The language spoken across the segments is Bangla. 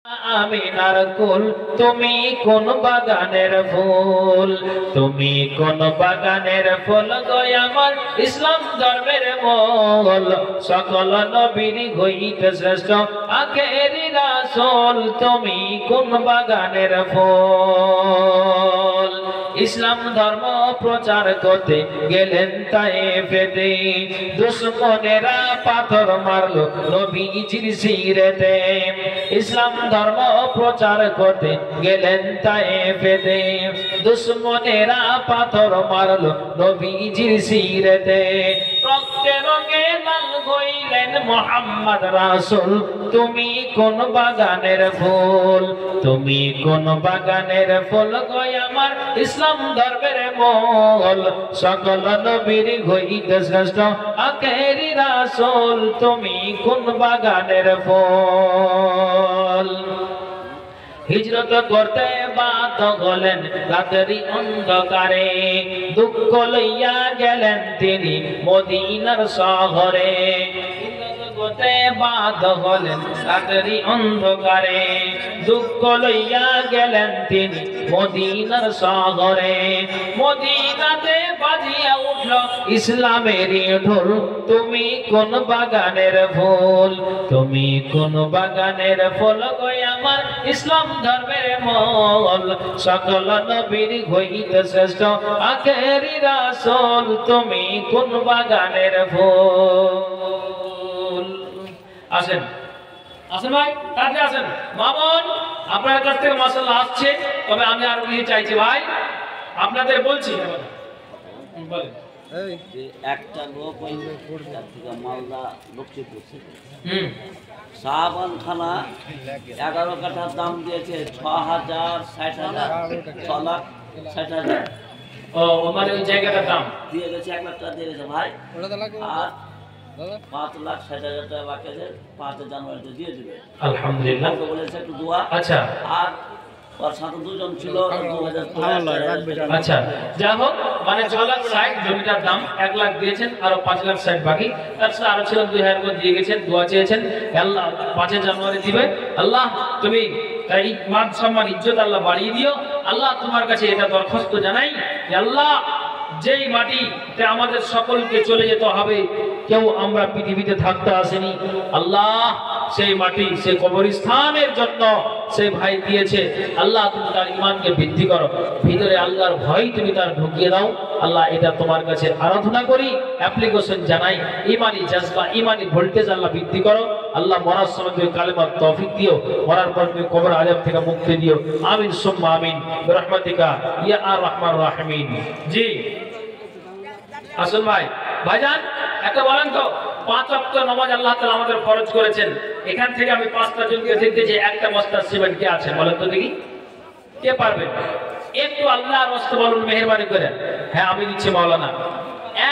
আমিনার কুল, তুমি কোন বাগানের ফুল, তুমি কোন বাগানের ফুল গো আমার ইসলাম ধর্মের মূল। সকল নবীর হইতে শ্রেষ্ঠ আখেরি রাসূল, তুমি কোন বাগানের ফুল। ইসলাম ধর্ম প্রচার করতে গেলেন তায়েফেতে, দুশমনেরা পাথর মারলো নবীজির সিরেতে। ইসলাম ধর্ম প্রচার করতে গেলেন তায়েফেতে, দুশমনেরা পাথর মারলো নবীজির সিরেতে। রক্তে রঙে লাল হইলেন মুহাম্মদ রাসূল, তুমি কোন বাগানের ফুল, তুমি কোন বাগানের ফুল গো আমার ইসলাম ধর্মের মূল। সকল নবীর হইতে শ্রেষ্ঠ আখেরি রাসূল, তুমি কোন বাগানের ফুল। হিজরত করতে বাধ্য হলেন রাতেরই অন্ধকারে, দুঃখ লইয়া গেলেন তিনি মদিনার শহরে। করতে বাধ্য হলেন রাতেরই অন্ধকারে, দুঃখ লইয়া গেলেন তিনি মদিনার শহরে। মদিনাতে বাজিয়া উঠল ইসলামের ঢোল, তুমি কোন বাগানের ফুল, তুমি কোন বাগানের ফুল গো আমার ইসলাম ধর্মের মূল। সকল নবীর হইতে শ্রেষ্ঠ আখেরি রাসূল, তুমি কোন বাগানের ফুল। আসেন আসেন ভাই, কাছে আসেন। মামুন আপনার কাছ থেকে মাশাআল্লাহ আসছে, তবে আমি আর কি চাইছি ভাই, আপনাদের বলছি বলেন। এই যে একটা লোক ওই থেকে মালদা লক্ষ্মীপুর থেকে শাহবান খানা 11 কাঠার দাম দিয়েছে 6,60,000, 6,60,000। ও মানে ওই জায়গাটার দাম দিয়ে গেছে, 1 লাখ টাকা দিয়ে গেছে ভাই। আর 5,60,000 টাকা বাকি আছে, 5 জানুয়ারিতে দিয়ে দেবে আলহামদুলিল্লাহ। বলেছে একটু দোয়া। আচ্ছা, আর ওর সাথে দুজন ছিল, 2,000। আচ্ছা যা হোক, মানে 6,60,000 জমিটার দাম, 1 লাখ দিয়েছেন, আরো 5,60,000 বাকি। তার সাথে আরো ছিল 2,000 করে দিয়ে গেছেন, দোয়া চেয়েছেন আল্লাহ 5 জানুয়ারি দিবে। আল্লাহ তুমি এই মান সম্মান ইজ্জত আল্লাহ বাড়িয়ে দিও। আল্লাহ তোমার কাছে এটা দরখাস্ত জানাই যে আল্লাহ, যেই মাটিতে আমাদের সকলকে চলে যেতে হবে, কেউ আমরা পৃথিবীতে থাকতে আসেনি, আল্লাহ সেই মাটি, সেই কবরস্থানের জন্য সেই ভাই দিয়েছে, আল্লাহ তুমি তার ঈমানকে বৃদ্ধি করো, ভিতরে আল্লাহর ভয় তুমি তার ঢুকিয়ে দাও। আল্লাহ এটা তোমার কাছে আরাধনা করি, অ্যাপ্লিকেশন জানাই, ঈমানি জজবা, ঈমানি ভোল্টেজ আল্লাহ বৃদ্ধি করো। আল্লাহ মরার সময় তুমি কালেমার তৌফিক দিও, মরার পর তুমি কবর আযাব থেকে মুক্তি দিও। আমিন সুম্মা আমিন বিরহমাতিকা ইয়া আর রহমান রাহিমিন। জি আসল ভাই, ভাইজান একটা বলেন তো, 5 ওয়াক্ত নামাজ আল্লাহ তাআলা আমাদের ফরজ করেছেন, এখান থেকে আমি 5টা জনকে দেখতে যে একটা বস্তা সিমেন্ট কে আছে বলেন তো দেখি, কে পারবেন? একটু আল্লাহর রাস্তে বলুন মেহেরবানি করে। হ্যাঁ আমি দিচ্ছি মাওলানা,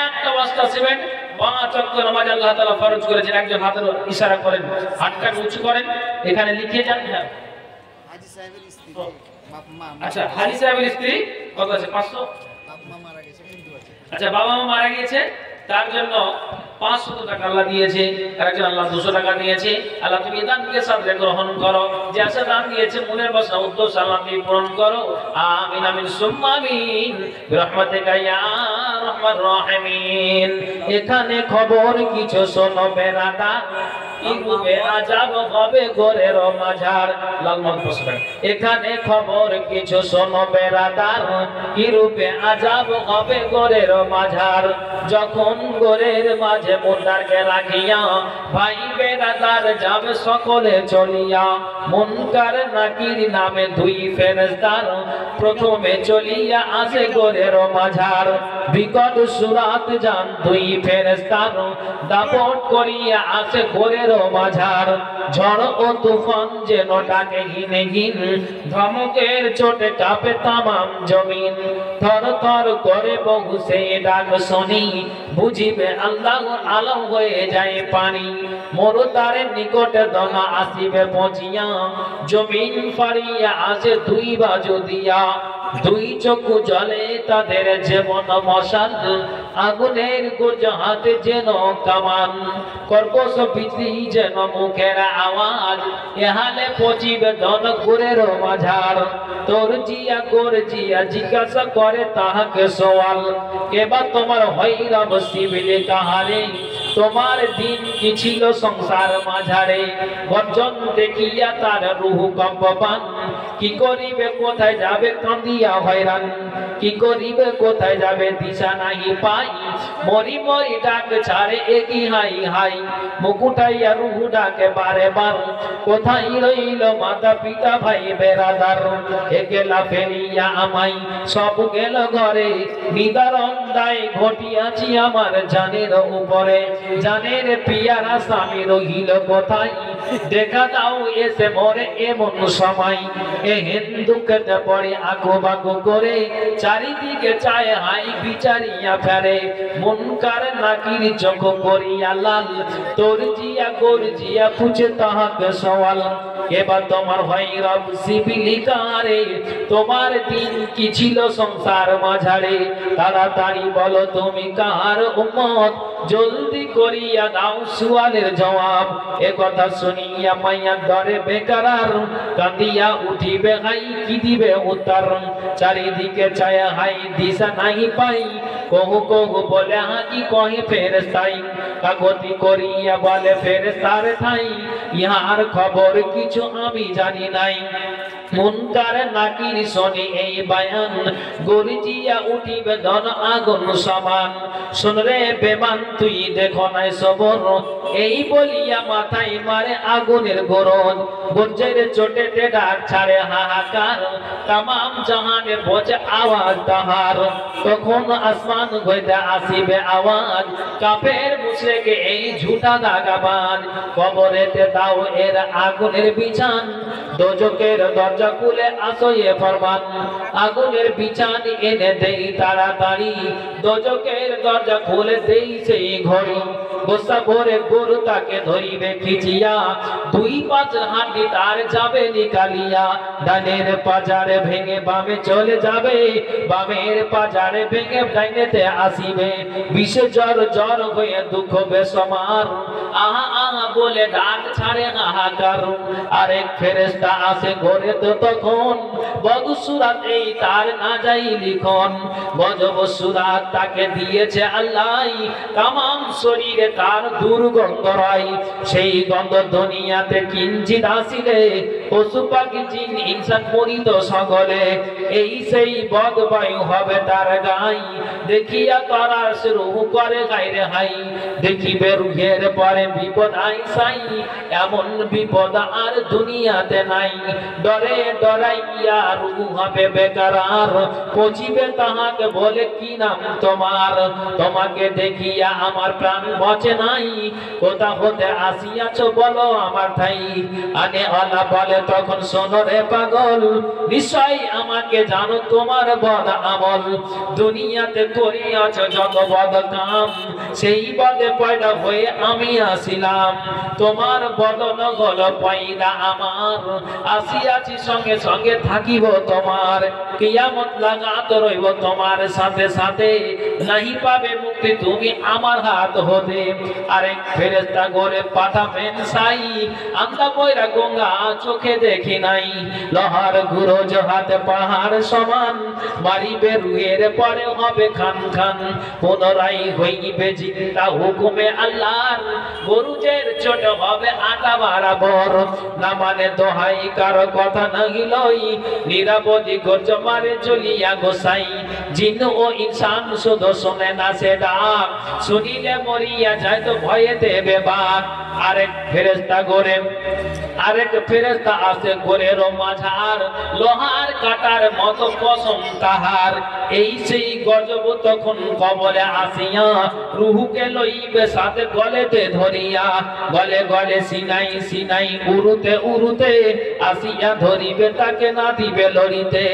একটা বস্তা সিমেন্ট, 5 ওয়াক্ত নামাজ আল্লাহ তাআলা ফরজ করেছেন। একজন হাতের ইশারা করেন, হাতটা উঁচু করেন, এখানে লিখে যান। হ্যাঁ হাজী সাহেবের স্ত্রী, আচ্ছা হাজী সাহেবের স্ত্রী কত আছে? 500। বাবা মারা গেছে, কিন্তু আছে। আচ্ছা বাবা মা মারা গিয়েছে, তার জন্য 500 টাকা আল্লাহ দিয়েছে, একজন আল্লাহ 200 টাকা দিয়েছে। আল্লাহ তুমি দানকে সাথে গ্রহণ করো, যে আশা দান দিয়েছে মনের বাসনা উদ্দেশ্য আল্লাহ তুমি পূরণ করো। আমিন আমিন সুম্মা আমিন বিরহমাতিকা ইয়া রহমান রাহিমিন। এখানে খবর কিছু শোনো বেরাদা, ইরূপে আযাব হবে গোরের মাঝার। লালমন পুস্তক। এখানে খবর কিছু শোনো বেরাদার, ইরূপে আযাব হবে গোরের মাঝার। যখন গোরের মাঝে মুনকারকে রাখিয়া, ভাই বেরাদার যাবে সকলে চলিয়া। মুনকার নাকির নামে 2 ফেরেশতার, প্রথমে চলিয়া আসে গোরের মাঝার। বিকট সুরাত যান 2 ফেরেশতার, দাপট করিয়া আসে গোরের মাঝার। ঝড় ও তুফান যেন ডাকে হিনে হিন, ধমকের চোটে কাঁপে তামাম জমিন। থর থর করে বহু সে ডাক শুনি, বুঝিবে আল্লাহ আলম হয়ে যায় পানি। মরুতারের নিকটে দমা আসিবে পৌঁছিয়া, জমিন ফাড়িয়া আসে 2 বাজু দিয়া। দুই চক্ষু জলে তাদের যেমন মশাল, আগুনের গোজাহাতে যেন কামান, কর্কশ বিজলি যেন মুখের আওয়াজ, এহালে পচিবে ধন গুরের মাঝার। তোর জিয়া গোর জিয়া জিজ্ঞাসা করে তাহাকে সওয়াল, এবার তোমার হইরাম শিবিলে কাহারে, তোমার দিন কি ছিল সংসার মাঝারে। গর্জন দেখিয়া তার রুহ কম্পমান, কি করিবে কোথায় যাবে কান্দিয়া হয়রান, কি করিবে কোথায় যাবে দিশা নাহি পাই, মরি মরি ডাক ছাড়ে একই হাই হাই, মুকুটাইয়া রুহু ডাকে বারে বার, কোথায় রইল মাতা পিতা ভাই বেরাদার। একলা ফেরিয়া আমাই সব গেল ঘরে, নিদারণ দায় ঘটিয়াছি আমার জানের উপরে। জানের পিয়ারা স্বামী রহিল কোথায়, দেখা দাও এসে মরে এমন সময়। এ হিন্দুকে পড়ে আগো বাগো করে, চারিদিকে চায় হাই বিচারিয়া ফেরে, মুনকার নাকির চোখ করিয়া লাল, তোর জিয়া গোর জিয়া পুছে তাহাকে সওয়াল, এবার তোমার হইরব শিবিলি কারে, তোমার দিন কি ছিল সংসার মাঝারে। তাড়াতাড়ি বলো তুমি কার উম্মত, জলদি করিয়া দাও সুয়ালের জবাব। এ কথা শুনিয়া মাইয়া ডরে বেকারার, কাঁদিয়া উঠিবে হাই কি দিবে উত্তর। চারিদিকে ছায়া হাই দিশা নাহি পাই, কহু কহু বলে হাকি কহে ফেরেশতাই, কাকতি করিয়া বলে ফেরেশতার ঠাই, ইহার খবর কিছু আমি জানি নাই। মুনকার নাকির শোনে এই বায়ান, গর্জিয়া উঠিবে ধন আগুন সমান। শুন রে বেমান তুই দেখো নাই সবর, এই বলিয়া মাথায় মারে আগুনের গরজ। গর্জের চোটেতে ডাক ছাড়ে হাহাকার, তামাম জাহানে বোঝে আওয়াজ তাহার। তখন আসমান হইতে আসিবে আওয়াজ, কাফের মুশরিক এই ঝুটা দাগাবাজ। কবরেতে দাও এর আগুনের বিছান, দোজকের দরজা খুলে আসো এ ফরমান। আগুনের বিছান এনে দেই তাড়াতাড়ি, দোজকের দরজা খুলে দেই সেই ঘড়ি। গোসা ভরে গরু তাকে ধরিবে খিচিয়া, দুই পাঁচ হাঁটি তার যাবে নিকালিয়া। ডানের পাজারে ভেঙে বামে চলে যাবে, বামের পাজারে ভেঙে ডাইনেতে আসিবে। বিষে জ্বর জ্বর হয়ে দুঃখ বেসমার, আহা আহা বলে ডাক ছাড়ে হাহাকার। আরেক ফেরেশতা আসে ঘরে তো তখন, বদসুরাত এই তার না যাই লিখন। গজব সুরাত তাকে দিয়েছে আল্লাহ, তামাম শরীরে তার দুর্গন্ধ রয়। সেই গন্ধ দুনিয়াতে কিঞ্চিত আসিলে, পশু পাখি জিন ইনসান মরিত সকলে। এই সেই বদবায়ু হবে তার গাই, দেখিয়া তারা শুরু করে গাইরে হাই। দেখিবে রুহের পরে বিপদ আই সাই, এমন বিপদ আর দুনিয়াতে নাই। ডরে ডরাইয়া রুহ হবে বেকারার, পচিবে তাহাকে বলে কি নাম তোমার। তোমাকে দেখিয়া আমার প্রাণ বচে নাই, কোথা হতে আসিয়াছ বলো আমার ঠাই। আনে আলা বলে তখন শোনো রে পাগল, নিশ্চয় আমাকে জানো তোমার বদ আমল। দুনিয়াতে করিয়াছ যত বদ কাম, সেই বদে পয়দা হয়ে আমি আসিলাম। তোমার বদন গল পয়দা আমার, আসিয়াছি সঙ্গে সঙ্গে থাকিব তোমার। কিয়ামত লাগাত রইব তোমার সাথে সাথে, নাহি পাবে মুক্তি তুমি আমার হাত হতে। আরেক ফেরেশতা ঘরে পাঠাবেন সাই, আন্দা কইরা গঙ্গা চোখে দেখি নাই। লোহার গুরজ হাতে পাহাড় সমান, মারিবে রুহের পরে হবে খান খান। পুনরায় হইবে জিন্দা হুকুমে আল্লাহর, গরুজের চোট হবে আটা বরাবর। না মানে দোহাই কারো কথা নাহি লই, নিরাপদি গর্জ মারে চলিয়া গোসাই। জিন ও ইনসান শুধু শোনে না সে ডাক, শুনিলে মরিয়া যায় তো ভয়ে দেবে বাক। আরেক ফেরেশতা ঘরে আরেক ফেরেশতা আসে ঘরের মাঝার, লোহার কাটার মতো কসম তাহার। এই সেই গজব তখন কবরে আসিয়া, রুহুকে লইবে সাথে গলেতে ধরিয়া। গলে গলে সিনাই সিনাই উড়ুতে উড়ুতে, আসিয়া ধরিবে তাকে না দিবে লড়িতে।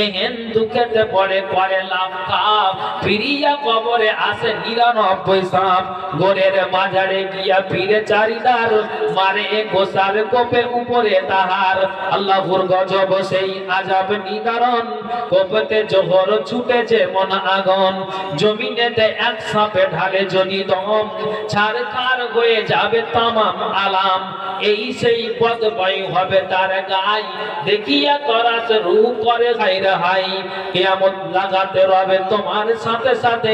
এহেন দুঃখেতে পড়ে করে লাভ খাপ, ফিরিয়া কবরে আসে 99 সাপ। ঘরের মাঝারে গিয়া ফিরে চারি সারিদার মারে গোসার কোপের উপরে তাহার আল্লাহর গজব সেই আযাব নিদারণ কোপতে জোহর ছুটেছে মন আগুন জমিনেতে এক সাপে ঢালে যদি দম ছারখার হয়ে যাবে তামাম আলাম এই সেই পদ বয় হবে তার গায় দেখিয়া তরাস রূপ করে গায়রা হাই কিয়ামত লাগাতে রবে তোমার সাথে সাথে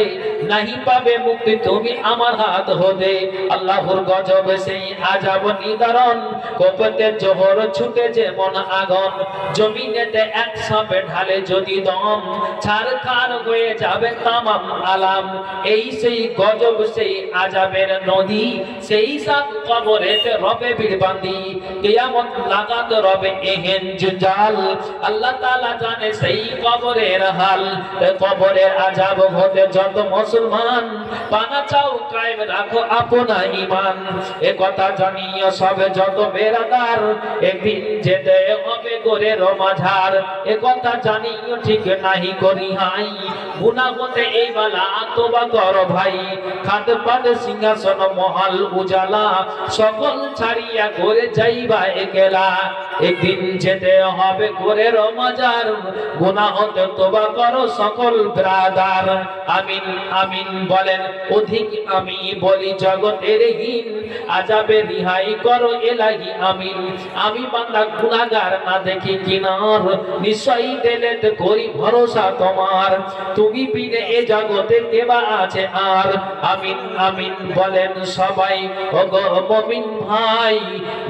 नहीं পাবে মুক্তি তুমি আমার হাত হতে আল্লাহর গজব সেই আযাব নিদারণ কোপতে জোহর ছুটেছে মন আগুন জমিনেতে এক সাপে ঢালে যদি দম ছারখার হয়ে যাবে তামাম আলাম এই সেই গজব সেই আযাবের নদী সেই সাত কবরেতে রবে বিড়বান্দি কিয়ামত লাগাতে রবে এহেন জঞ্জাল আল্লাহ তাআলা জানে সেই কবরের হাল কবরের আযাব হতে যত মুসলমান পানা চাও কায়েম রাখো আপনা ঈমান এ কথা জানিও সবে যত বেরাদার একদিন যেতে হবে গোরের মাঝার এ কথা জানিও ঠিক নাহি করি হাই গুনাহ হতে এই বালা তওবা করো ভাই খাদ পাদ সিংহাসন মহল উজালা সকল ছাড়িয়া ঘরে যাইবা একলা একদিন যেতে হবে গোরের মাঝার গুনাহ হতে তওবা করো সকল ব্রাদার আমিন আমিন বলেন অধিক আমি বলি জগতের হীন আযাবে রিহাই করো ইলাহি আমিন আমি বান্দা গুনাহগার না দেখি কিনার নিশ্চয়ই দিলেতে করি ভরসা তোমার তুমি বিনে এ জগতে দেবা আছে আর আমিন আমিন বলেন সবাই ওগো মুমিন ভাই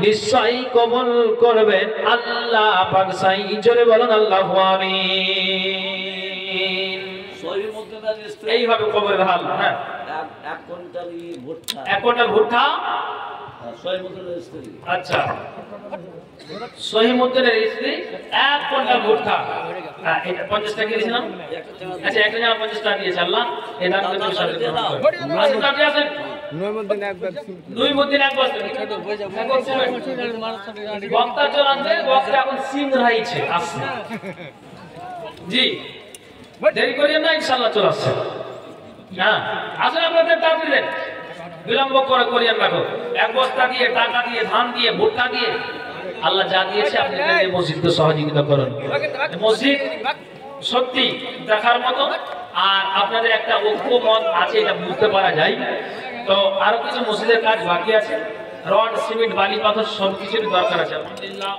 নিশ্চয়ই কবুল করবেন আল্লাহ পাক সাই জোরে বলেন আল্লাহু আমিন সহিহ মুসলিমের স্ত্রী এইভাবে কবরের হাল হ্যাঁ এক কুইন্টাল ভুট্টা এক কুইন্টাল ভুট্টা সহিহ মুসলিমের স্ত্রী আচ্ছা সহিহ মুসলিমের স্ত্রী এক কুইন্টাল ভুট্টা হ্যাঁ এটা 50 টাকা দিয়েছিলাম আচ্ছা একটা জামা 50 টাকা দিয়েছে আল্লাহ এই দান করে তুমি সাথে আচ্ছা টাকা আছে দুই মদিন এক বস্তা বক্তা চলাতে বক্তা এখন সিম রাইছে আসছে জি দেরি করিয়েন না ইনশাআল্লাহ চলে আসছে হ্যাঁ আসলে আপনাদের তাড়াতাড়ি দেন বিলম্ব করে করিয়েন না গো এক বস্তা দিয়ে টাকা দিয়ে ধান দিয়ে ভুট্টা দিয়ে আল্লাহ যা দিয়েছে আপনি এই মসজিদকে সহযোগিতা করুন মসজিদ সত্যি দেখার মতো আর আপনাদের একটা ঐক্যমত আছে এটা বুঝতে পারা যায় তো আরো কিছু মসজিদের কাজ বাকি আছে রড সিমেন্ট বালি পাথর সব কিছুর দরকার আছে আলহামদুলিল্লাহ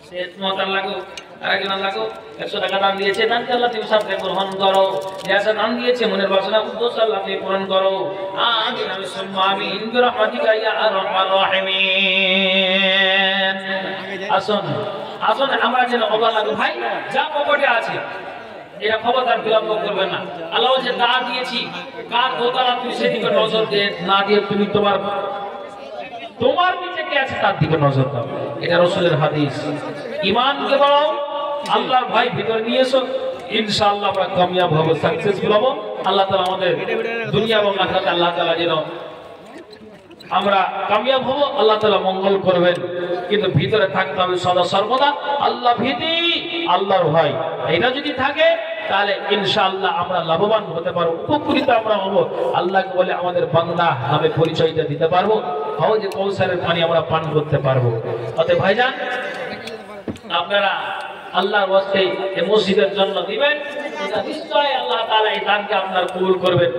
শেষ মতার লাগো আরেকজন লাগো 100 টাকা দান দিয়েছে দান আল্লাহ তুমি সাথে গ্রহণ করো যা দান দিয়েছে মনের বাসনা উদ্দেশ্য আল্লাহ তুমি পূরণ করো আমিন আমিন বিরহমাতিকা ইয়া আরহামার রাহিমিন আসুন আসুন আমরা যেন অবহেলা ভাই যা পকেটে আছে এটা খবরদার বিলম্ব করবেন না আল্লাহ যে দা দিয়েছি কার দোতলা তুমি সেদিকে নজর দিয়ে না দিয়ে তুমি তোমার নিচে কে আছে তার দিকে নজর দাও এটা রাসূলের হাদিস ঈমানকে বাড়াও আল্লাহর ভয় ভিতরে নিয়ে এসো ইনশাআল্লাহ আমরা কামিয়াব হব সাকসেসফুল হব আল্লাহ তাআলা আমাদের দুনিয়া এবং আখিরাতে আল্লাহ তাআলা যেন আমরা কামিয়াব হব আল্লাহ তাআলা মঙ্গল করবেন কিন্তু ভিতরে থাকতে হবে সদা সর্বদা আল্লাহ ভীতি আল্লাহর ভয় এটা যদি থাকে তাহলে ইনশাআল্লাহ আমরা লাভবান হতে পারবো উপকৃত আমরা হব আল্লাহকে বলে আমাদের বান্দা নামে পরিচয়টা দিতে পারবো হাউজে কৌসারের পানি আমরা পান করতে পারবো অতএব ভাইজান আপনারা আল্লাহর ওয়াস্তে এই মসজিদের জন্য দিবেন এটা নিশ্চয় আল্লাহ তাআলা এই দানকে আপনার কবুল করবেন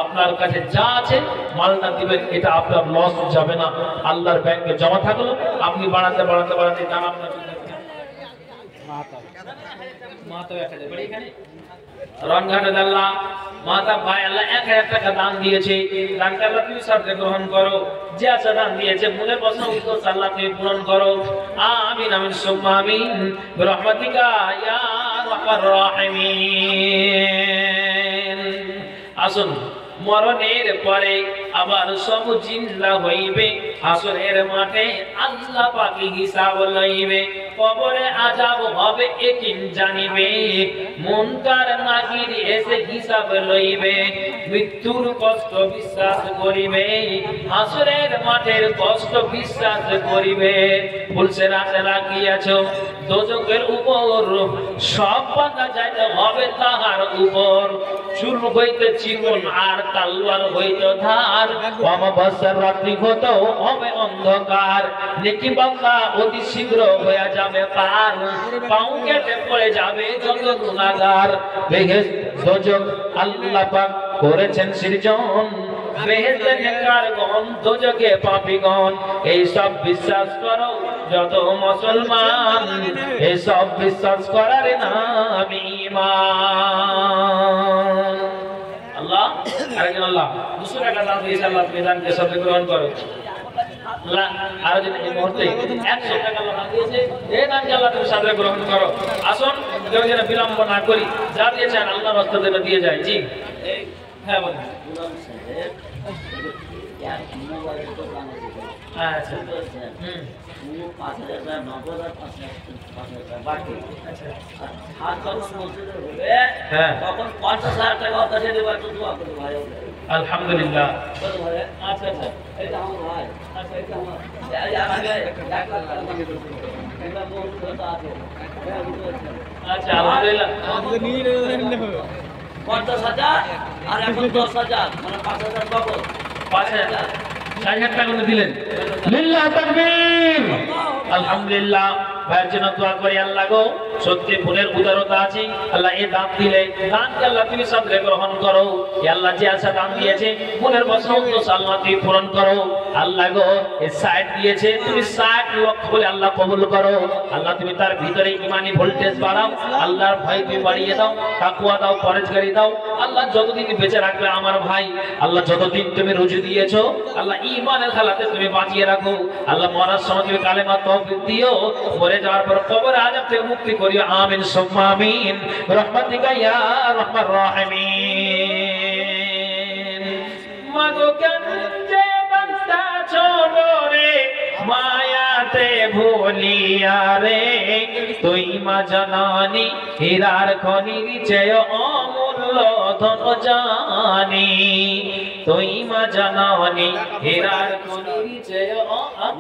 আপনার কাছে যা আছে মালটা দিবেন এটা আপনার লস যাবে না আল্লাহর ব্যাংকে জমা থাকলো আপনি বাড়াতে বাড়াতে বাড়াতে দান আপনার মাতা এখানে বাড়ি এখানে রনঘাটে আল্লাহ মাতা ভাই আল্লাহ 1000 টাকা দান দিয়েছে দানটা আল্লাহ তুমি সাথে গ্রহণ করো যে আছে দান দিয়েছে মনের বাসনা উদ্দেশ্য আল্লাহ তুমি পূরণ করো আমিন আমিন সুম্মা আমিন বিরহমাতিকা ইয়া আরহামার রাহিমিন আসুন মরণের পরে আবার সব জিন্দা হইবে হাসরের মাঠে আল্লাহ পাক হিসাব লইবে কবরে আযাব হবে একিন জানিবে মুনকার নাকির এসে হিসাব লইবে মৃত্যুর কষ্ট বিশ্বাস করিবে হাসরের মাঠের কষ্ট বিশ্বাস করিবে বলছে রাতে রাখিয়াছো দোজখের উপর সব পাতা যাইতে হবে তাহার উপর চুল হইতে চিকন আর তালওয়ার হইতে ধার অমাবস্যার রাত্রি হতো হবে অন্ধকার নেকি বান্দা অতি শীঘ্র হয়ে যাবে পার পাও কেটে পড়ে যাবে যত গুনাহগার বেহেশত দোজখ আল্লাহ পাক করেছেন সৃজন বেহেশতে নেককারগণ দোজখে পাপীগণ এই সব বিশ্বাস করো যত মুসলমান এই সব বিশ্বাস করার নাম ঈমান আল্লাহ আরেকজন আল্লাহ 200 টাকা দান দিয়েছে আল্লাহ মেদানকে সব গ্রহণ করো আল্লাহ আর যদি এই মুহূর্তে 100 টাকা দান দিয়েছে এই দানকে আল্লাহ তুমি সাদরে গ্রহণ করো আসুন কেউ যেন বিলম্ব না করি যা দিয়েছেন আল্লাহর রাস্তাতে দিয়ে যায় জি হ্যাঁ বলুন আচ্ছা হুম 5000 9000 5000 বাকি আচ্ছা হাত যখন মসজিদে হবে হ্যাঁ তখন 50000 টাকা কাছে দেবার তো দোয়া করো ভাই আলহামদুলিল্লাহ বলো ভাই আচ্ছা আচ্ছা এটা আমার ভাই আচ্ছা এটা আমার আগে 1 লাখ টাকা এটা বহুত কথা আছে আচ্ছা আলহামদুলিল্লাহ আমাদের নিয়ে নিতে হবে 50000 আর এখন 10000 মানে 5000 পাবো 5000 6000 টাকা দিলেন লিল্লাহ তাকবীর আলহামদুলিল্লাহ ভাইয়ের জন্য দোয়া করি আল্লাহ গো সত্যি ফুলের উদারতা আছে আল্লাহ এই দান দিলে দানকে আল্লাহ তুমি সাদরে গ্রহণ করো আল্লাহ যে আশা দান দিয়েছে মনের বসন্ত আল্লাহ তুমি পূরণ করো আল্লাহ গো এই 60 দিয়েছে তুমি 60 লক্ষ বলে আল্লাহ কবুল করো আল্লাহ তুমি তার ভিতরে ঈমানি ভোল্টেজ বাড়াও আল্লাহর ভয় তুমি বাড়িয়ে দাও তাকওয়া দাও পরহেজগারি দাও আল্লাহ যতদিন বেঁচে রাখবে আমার ভাই আল্লাহ যতদিন তুমি রুজু দিয়েছো আল্লাহ ঈমানের হালাতে তুমি বাঁচিয়ে রাখো আল্লাহ মরার সময় তুমি কালেমা তৌফিক দিও মরে যাওয়ার পর কবর আযাব থেকে মুক্তি করিও আমিন সুম্মা আমিন রহমাতিকা ইয়া আরহামার রাহিমিন মাগো কেন যে বান্দা ছোড়রে মায়াতে ভুলিয়া রে তুই মা জননী হীরার খনির চেয়ে অমূল্য ধন জানি তুই মা জননী হীরার খনির চেয়ে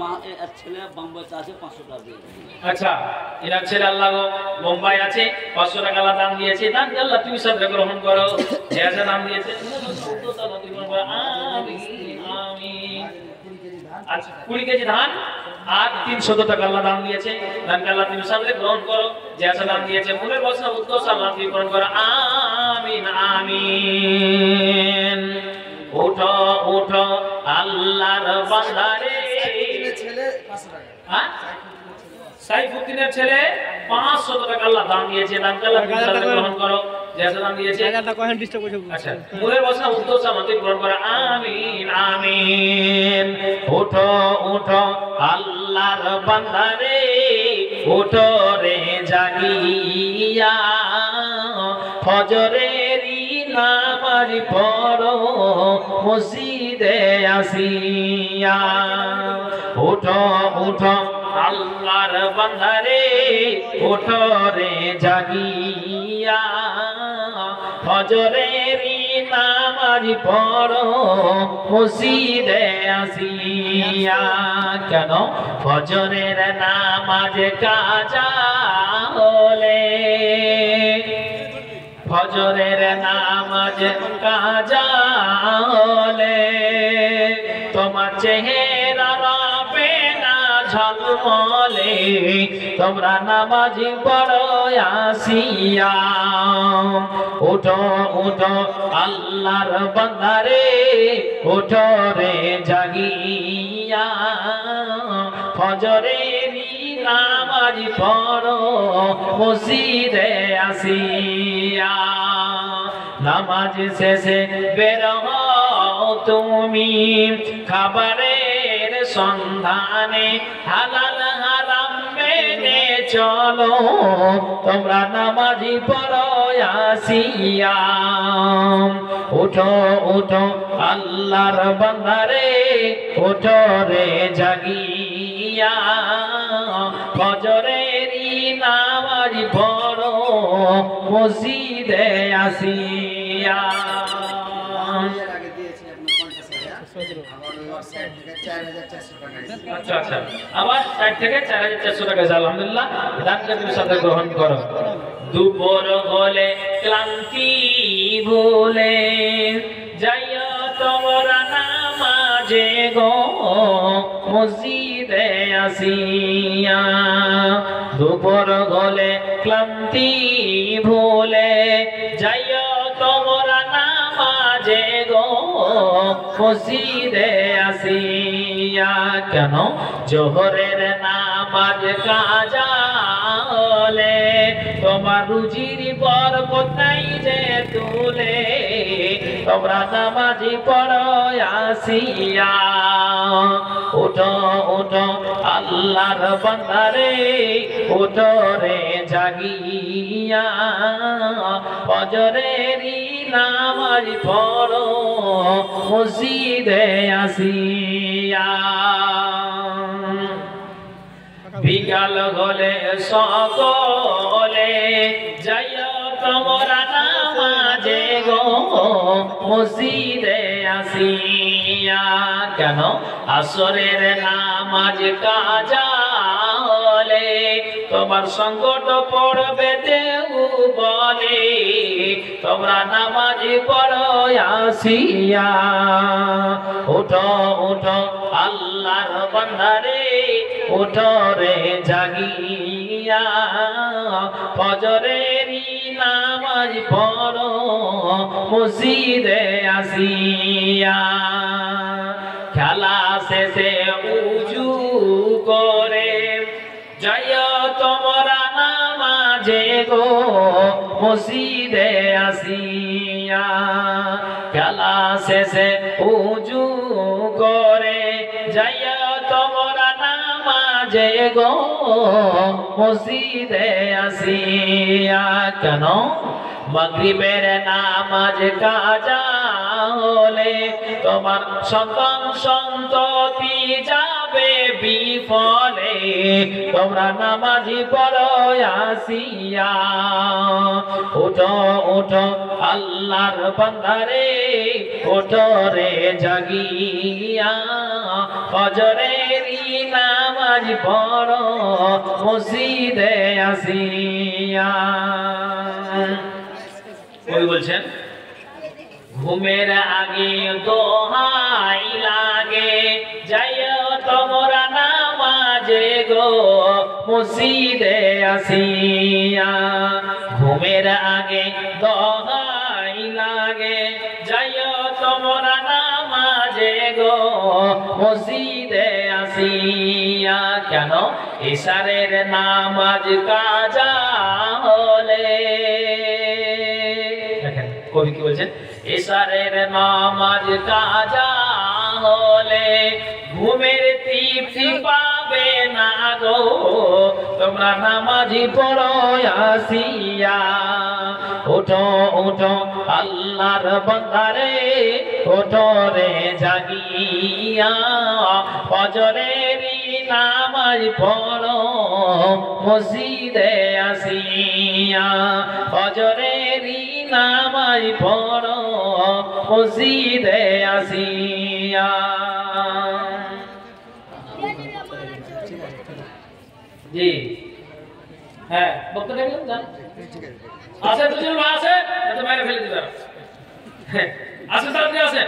মা এর ছেলে বোম্বাইতে আছে 500 টাকা দিয়ে আচ্ছা এরা ছেলে আল্লাহ বোম্বাই আছে 500 টাকা দান দিয়েছে দান আল্লাহ তুমি সব গ্রহণ করো যে আছে দান দিয়েছে আমিন আমিন আচ্ছা 20 কেজি ধান আর 300 টাকা আল্লাহ দান দিয়েছে দানকে আল্লাহ তুমি সব গ্রহণ করো যে আছে দান দিয়েছে মনের বাসনা উদ্দেশ্য আল্লাহ তুমি পূরণ করো আমিন আমিন ওঠো ওঠো আল্লাহর বান্দারে ছেলে 500 টাকা হ্যাঁ সাইফুদ্দিনের ছেলে 500 টাকা আল্লাহ দান দিয়েছে দানকে আল্লাহ তুমি সাদরে গ্রহণ করো যে আছে দান দিয়েছে টাকাটা কখন ডিস্টার্ব করছো আচ্ছা মনের বাসনা উদ্দেশ্য আল্লাহ তুমি পূরণ করো আমিন আমিন ওঠো ওঠো আল্লাহর বান্দারে ওঠো রে জাগিয়া ফজরের নামাজ পড়ো মসজিদে আসিয়া ওঠো ওঠো আল্লাহর বান্দারে ওঠো রে জাগিয়া ফজরের নামাজ পড়ো মসজিদে আসিয়া কেন ফজরের নামাজ কাজা হলে ফজরের নামাজ কাজা হলে তোমার চেহারা রবে না ঝলমলে তোমরা নামাজি পড়ো আসিয়া ওঠো ওঠো আল্লাহর বান্দারে ওঠো রে জাগিয়া ফজরের নামাজ পড়ো মসজিদে আসিয়া নামাজ শেষে বের হও তুমি খাবারের সন্ধানে হালাল হারাম মেনে চলো তোমরা নামাজি পড়ো আসিয়া ওঠো ওঠো আল্লাহর বান্দারে ওঠো রে জাগিয়া ফজরে ফজরেরই নামাজ পড়ো মসজিদে আসিয়া। এর আগে দিয়েছি আপনার 50 টাকা, আবার ওই ওয়েবসাইট থেকে 4400 টাকা দিয়েছি। আচ্ছা আচ্ছা, আবার 60 থেকে 4400 টাকা। আলহামদুলিল্লাহ, দানকে তুমি সাথে গ্রহণ করো। দুপুর হলে ক্লান্তি ভুলে যাইয়া তোমরা নামাজে গো মসজিদে আসিয়া। দুপুর হলে ক্লান্তি ভুলে যাইয়া তোমরা নামাজে গো মসজিদে আসিয়া। কেন? জোহরের নামাজ কাজা হলে তোমার রুজির বরকত নাই যে তুলে তোমরা নামাজি পড়ো আসিয়া। উঠো উঠো আল্লাহর বান্দারে, উঠো রে জাগিয়া, ফজরেরই নামাজ পড়ো মসজিদে আসিয়া। বিকাল হলে সকলে যাইয়া তোমরা নামাজে গো মসজিদে আসিয়া। কেন? আসরের নামাজ কাজা হলে তোমার সংকট পড়বে দেউ বলে তোমরা নামাজি পড়ো আসিয়া। উঠো উঠো আল্লাহর বান্দারে, উঠো রে জাগিয়া, ফজরেরই নামাজ পড়ো মসজিদে আসিয়া। খেলা শেষে উজু করে যাইয়া তোমরা নামাজে গো মসজিদে আসিয়া। খেলা শেষে উজু করে যাইয়া তোমরা নামাজে গো মসজিদে আসিয়া। কেন? মাগরিবের নামাজ কাজা হলে তোমার সন্তান সন্ততি যাবে বিফলে তোমরা নামাজি পড়ো আসিয়া। উঠো উঠো আল্লাহর বান্দারে, উঠো রে জাগিয়া, ফজরেরই নামাজ পড়ো মসজিদে আসিয়া। ওই বলছেন ঘুমের আগে দোহাই লাগে যাইয়া তোমরা নামাজে গো মসজিদে আসিয়া। ঘুমের আগে দোহাই লাগে যাইয়া তোমরা নামাজে গো মসজিদে আসিয়া। কেন? ইশারের নামাজ কাজা হলে, কবি কি বলছেন? ইশারের নামাজ কাজা হলে ঘুমের তৃপ্তি পাবে না গো তোমরা নামাজি পড়ো আসিয়া। উঠো উঠো আল্লাহর বান্দারে, উঠো রে জাগিয়া, ফজরেরই নামাজ পড়ো মসজিদে আসিয়া। ফজরেরই নামাজ পড়ো মসজিদে আসিয়া। জি হ্যাঁ, বক্তব্য দেখলাম জান আছে, দুজন ভাই আছে, এটা বাইরে ফেলে দিবেন। আছে ছাত্রী আছে?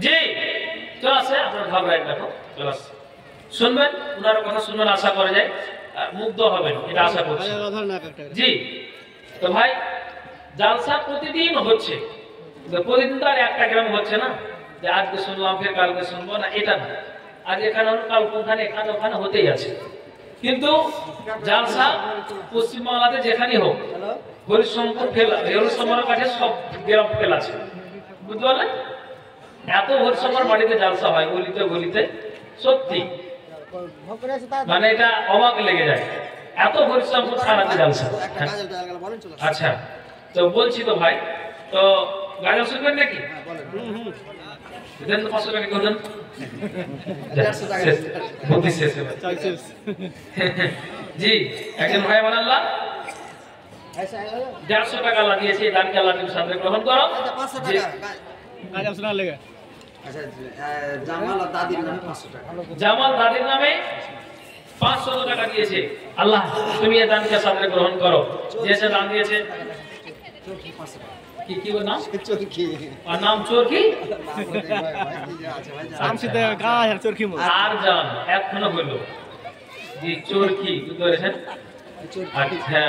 জি চলে আসছে, আপনার ঘাবড়ায় দেখো চলে আসছে। শুনবেন ওনার কথা, শুনবেন, আশা করা যায় মুগ্ধ হবেন, এটা আশা করছি। জি তো ভাই জালসা প্রতিদিন হচ্ছে, প্রতিদিন তো আর একটা গ্রাম হচ্ছে না যে আজকে শুনলাম ফের কালকে শুনবো না, এটা না। আজ এখানে কাল কোনখানে এখানে ওখানে হতেই আছে। কিন্তু জালসা পশ্চিমবাংলাতে যেখানেই হোক হরিশঙ্কর ফেলা, হরিশঙ্করের কাছে সব গ্রাম ফেল আছে, বুঝতে পারলেন? এত হরিশঙ্কর বাড়িতে জালসা হয় গলিতে গলিতে, সত্যি মানে এটা অবাক লেগে যায়, এত হরিশঙ্কর থানাতে জালসা। আচ্ছা তো বলছি তো ভাই, তো গাজল শুনবেন নাকি? দেন 500 টাকা করে দেন 150 টাকা শেষ। বুদ্ধি শেষ এবার। জি একজন ভাই আমার আল্লাহ 150 টাকা লাগিয়েছে এই দানকে আল্লাহ তুমি সাথে গ্রহণ করো। আচ্ছা 500 জি, টাকা আচ্ছা জামাল আর দাদির নামে 500 টাকা জামাল দাদির নামে 500 টাকা দিয়েছে। আল্লাহ তুমি এই দানকে সাথে গ্রহণ করো। যে সে দান দিয়েছে চোখি 500 টাকা কি কি ওর নাম? চোখি আর নাম চোর কি? আর জান এখনো হলো। জি চোর কি বুঝতে পেরেছেন? আচ্ছা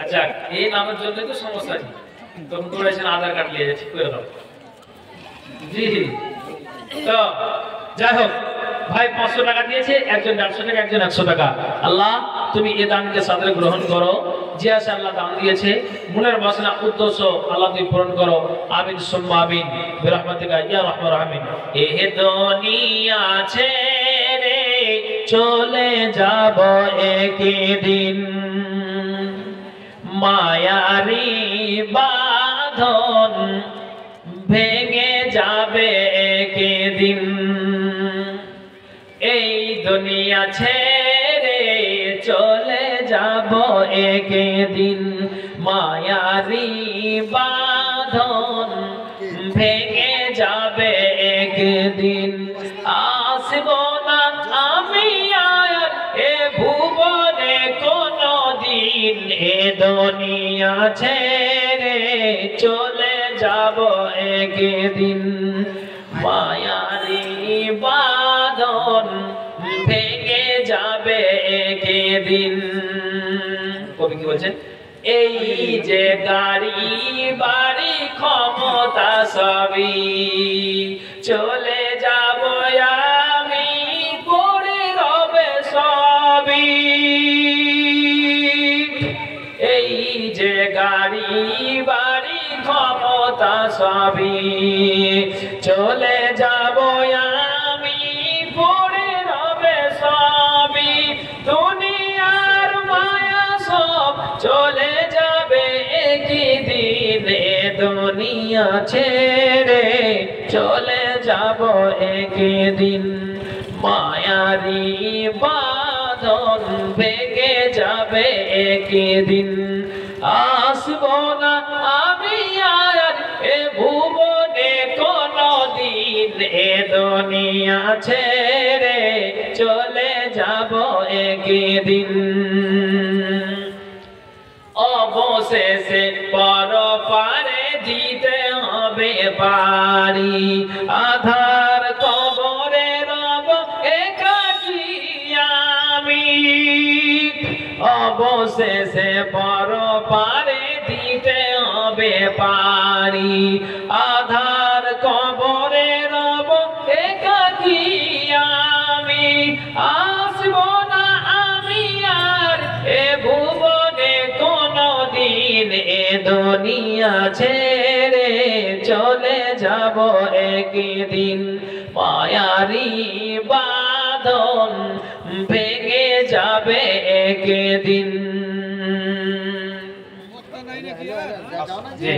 আচ্ছা এই নামের জন্য তো সমস্যা আছে। তখন করেছেন আধার কার্ড নিয়ে যাচ্ছি করে দাও। জি তো যাই হোক ভাই 500 টাকা দিয়েছে, একজন 150 টাকা, একজন 100 টাকা। আল্লাহ তুমি এই দানকে সাথে গ্রহণ করো। যে আছে আল্লাহ দান দিয়েছে মনের বাসনা উদ্দেশ্য আল্লাহ তুমি পূরণ করো। আমিন সুম্মা আমিন বিরহমাতিকা ইয়া রাহমান রাহিম। এ দুনিয়া ছেড়ে চলে যাব একদিন, মায়ারি বাঁধন ভেঙে যাবে একদিন। এই দুনিয়া ছেড়ে চলে যাব একদিন, মায়ারি বাঁধন ভেঙে যাবে একদিন। আসব না আমি আর এ ভুবনে কোনদিন, এ দুনিয়া ছেড়ে চলে যাব একদিন, মায়ারি বাঁধন ভেঙে যাবে একদিন। কবি কি বলছেন? এই যে গাড়ি বাড়ি ক্ষমতা সবই চলে যাব আমি, পড়ে রবে সবই। এই যে গাড়ি বাড়ি ক্ষমতা সবই চলে যাব আমি, পড়ে রবে সবই। দুনিয়ার মায়া সব চলে যাবে একদিন, এ দুনিয়া ছেড়ে চলে যাব একদিন, মায়ারি বাঁধন ভেঙে যাবে একদিন। আসব না আমি আর এ ভুবনে কোনদিন, এ দুনিয়া ছেড়ে চলে যাব একদিন। অবশেষে পরপারে দিতে হবে বাড়ি, আধার কবরে রব একাকী আমি। অবশেষে পরপারে দিতে হবে বাড়ি, আধার কবরে রব একাকী আমি। আসব না আমি আর এ ভুবনে কোনদিন, এ দুনিয়া ছেড়ে চলে যাব একদিন, মায়ারি বাঁধন ভেঙে যাবে একদিন। জি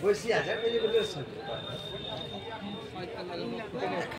বসি আছে